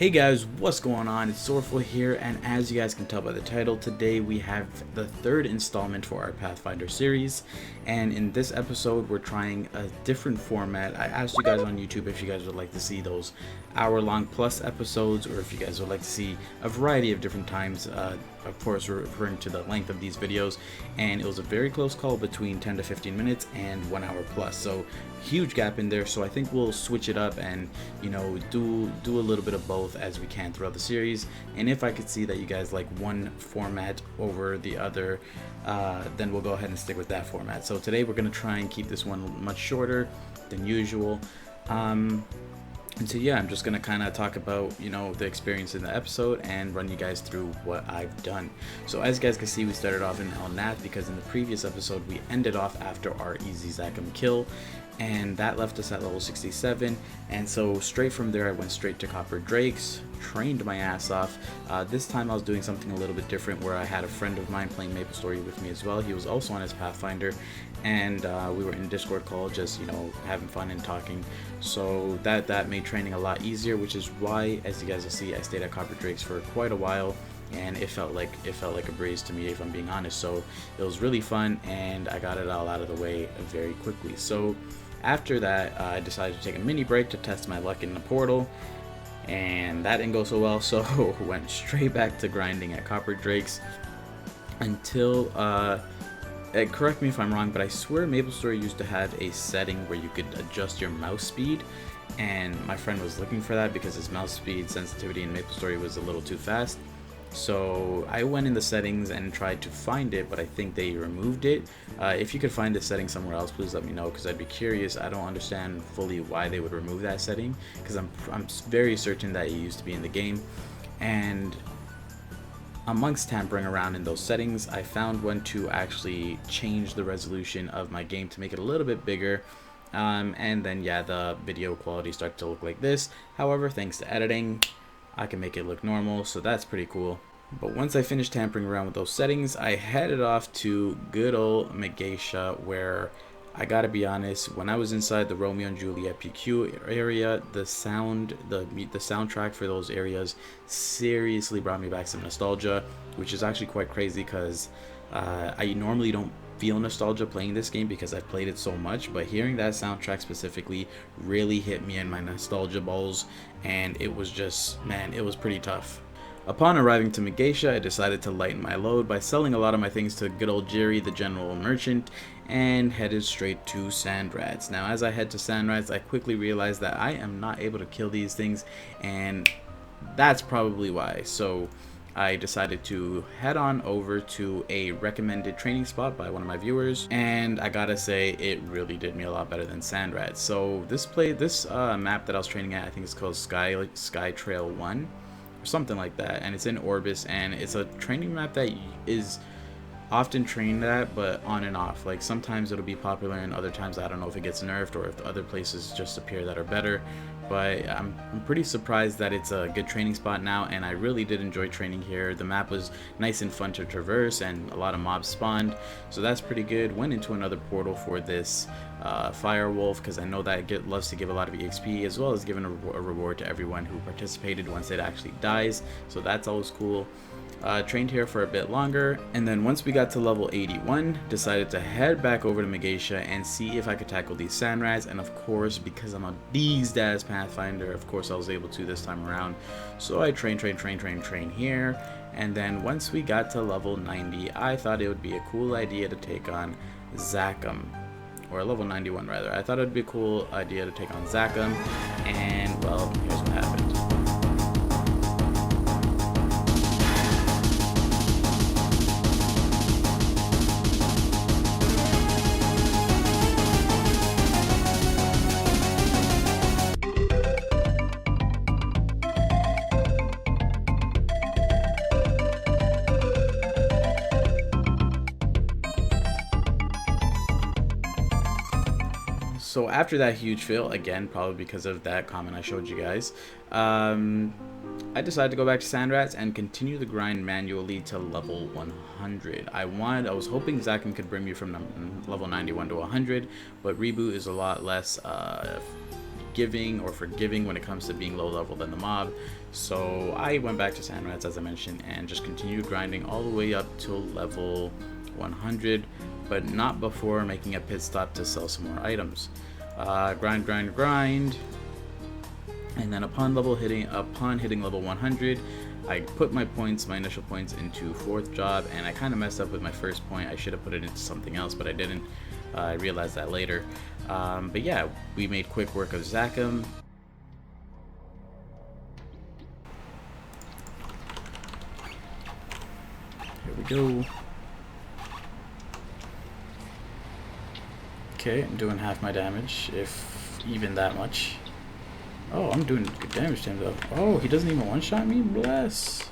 Hey guys, what's going on? It's SORROWFUL here, and as you guys can tell by the title, today we have the third installment for our Pathfinder series. And in this episode, we're trying a different format. I asked you guys on YouTube if you guys would like to see those hour-long plus episodes, or if you guys would like to see a variety of different times, of course referring to the length of these videos. And it was a very close call between 10 to 15 minutes and 1 hour plus, so huge gap in there. So I think we'll switch it up and, you know, do a little bit of both as we can throughout the series. And if I could see that you guys like one format over the other, then we'll go ahead and stick with that format. So today we're going to try and keep this one much shorter than usual. And so yeah, I'm just going to kind of talk about, you know, the experience in the episode and run you guys through what I've done. So as you guys can see, we started off in El Nath because in the previous episode we ended off after our easy Zakum kill, and that left us at level 67. And so straight from there I went straight to Copper Drakes, trained my ass off. This time I was doing something a little bit different, where I had a friend of mine playing MapleStory with me as well. He was also on his Pathfinder, and we were in Discord call, just, you know, having fun and talking. So that made training a lot easier, which is why, as you guys will see, I stayed at Copper Drakes for quite a while, and it felt like a breeze to me, if I'm being honest. So it was really fun, and I got it all out of the way very quickly. So after that, I decided to take a mini break to test my luck in the portal, and that didn't go so well, so went straight back to grinding at Copper Drakes until correct me if I'm wrong, but I swear MapleStory used to have a setting where you could adjust your mouse speed, and my friend was looking for that because his mouse speed sensitivity in MapleStory was a little too fast. So I went in the settings and tried to find it, but I think they removed it. If you could find this setting somewhere else, please let me know, because I'd be curious. I don't understand fully why they would remove that setting, because I'm very certain that it used to be in the game. And amongst tampering around in those settings, I found one to actually change the resolution of my game to make it a little bit bigger. And then yeah, the video quality started to look like this. However, thanks to editing, I can make it look normal, so that's pretty cool. But once I finished tampering around with those settings, I headed off to good old Megacia, where I gotta be honest, when I was inside the Romeo and Juliet PQ area, the soundtrack for those areas seriously brought me back some nostalgia, which is actually quite crazy, because I normally don't feel nostalgia playing this game because I've played it so much, but hearing that soundtrack specifically really hit me in my nostalgia balls, and it was just, man, it was pretty tough. Upon arriving to Megacia, I decided to lighten my load by selling a lot of my things to good old Jerry, the general merchant, and headed straight to Sandrads. Now, as I head to Sandrads, I quickly realized that I am not able to kill these things, and that's probably why. So I decided to head on over to a recommended training spot by one of my viewers, and I gotta say, it really did me a lot better than Sandrads. So this map that I was training at, I think it's called Sky Trail 1 or something like that, and it's in Orbis, and it's a training map that is often trained at, but on and off. Like sometimes it'll be popular, and other times I don't know if it gets nerfed or if the other places just appear that are better. But I'm pretty surprised that it's a good training spot now, and I really did enjoy training here. The map was nice and fun to traverse, and a lot of mobs spawned, so that's pretty good. Went into another portal for this Fire Wolf, because I know that it loves to give a lot of EXP, as well as giving a reward to everyone who participated once it actually dies, so that's always cool. Trained here for a bit longer, and then once we got to level 81, decided to head back over to Megacia and see if I could tackle these Sandrads. And of course, because I'm a beast ass Pathfinder, of course I was able to this time around. So I train here, and then once we got to level 90, I thought it would be a cool idea to take on Zakum, or level 91 rather. I thought it would be a cool idea to take on Zakum, and well, here's what happened. So after that huge fail, again, probably because of that comment I showed you guys, I decided to go back to Sandrads and continue the grind manually to level 100. I was hoping Zaqum could bring me from level 91 to 100, but Reboot is a lot less giving or forgiving when it comes to being low level than the mob. So I went back to Sand Rats, as I mentioned, and just continued grinding all the way up till level 100, but not before making a pit stop to sell some more items. Grind, and then upon hitting level 100, I put my initial points into 4th job, and I kind of messed up with my first point. I should have put it into something else, but I didn't. I realized that later. But yeah, we made quick work of Zakum. Here we go. Okay, I'm doing half my damage, if even that much. Oh, I'm doing good damage to him though. Oh, he doesn't even one-shot me? Bless.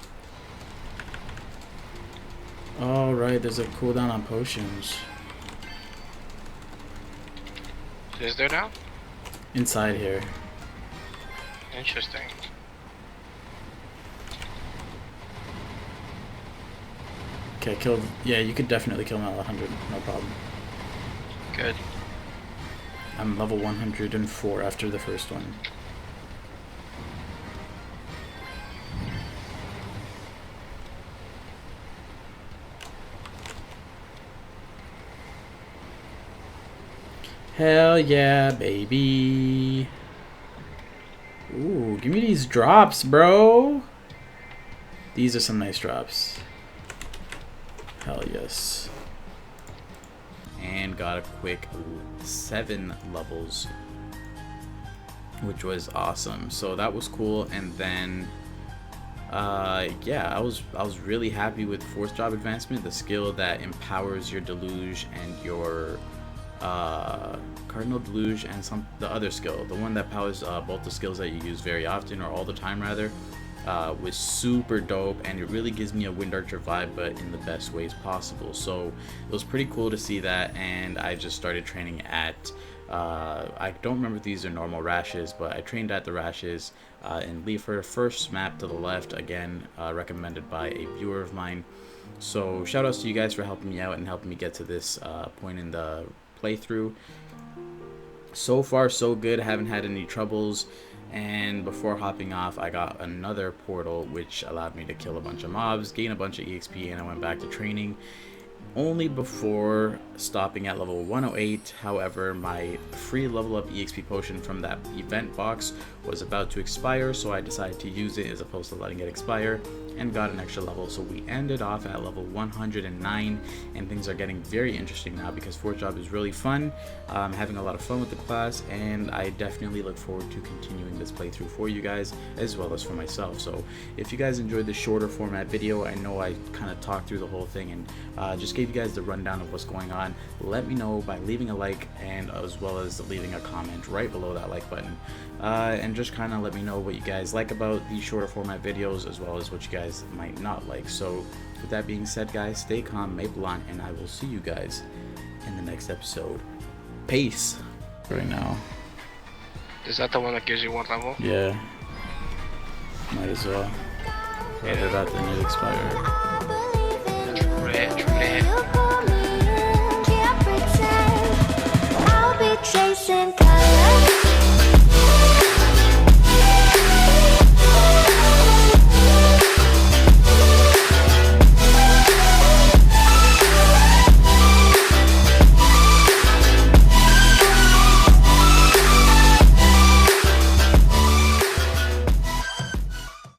Alright, there's a cooldown on potions. Is there now? Inside here. Interesting. Okay, kill. Yeah, you could definitely kill him at 100, no problem. Good. I'm level 104 after the first one. Hell yeah, baby. Ooh, give me these drops, bro. These are some nice drops. Hell yes. And got a quick 7 levels, which was awesome. So that was cool. And then yeah, I was really happy with 4th job advancement, the skill that empowers your deluge and your cardinal deluge, and the other skill, the one that powers both the skills that you use very often, or all the time rather, was super dope, and it really gives me a Wind Archer vibe, but in the best ways possible. So it was pretty cool to see that, and I just started training at I don't remember if these are normal rashes, but I trained at the rashes in Leafer, first map to the left, again recommended by a viewer of mine. So shout outs to you guys for helping me out and helping me get to this point in the playthrough. So far so good, haven't had any troubles. And before hopping off, I got another portal which allowed me to kill a bunch of mobs, gain a bunch of EXP, and I went back to training only before stopping at level 108. However, my free level up EXP potion from that event box was about to expire, so I decided to use it as opposed to letting it expire, and got an extra level. So we ended off at level 109, and things are getting very interesting now because 4th job is really fun. I'm having a lot of fun with the class, and I definitely look forward to continuing this playthrough for you guys as well as for myself. So if you guys enjoyed the shorter format video, I know I kind of talked through the whole thing and just gave you guys the rundown of what's going on. Let me know by leaving a like, and as well as leaving a comment right below that like button, and just kind of let me know what you guys like about these shorter format videos, as well as what you guys might not like. So with that being said, guys, stay calm, Maple on, and I will see you guys in the next episode. Peace. Right now. Is that the one that gives you 1 level? Yeah. Might as well. Right about the new expire.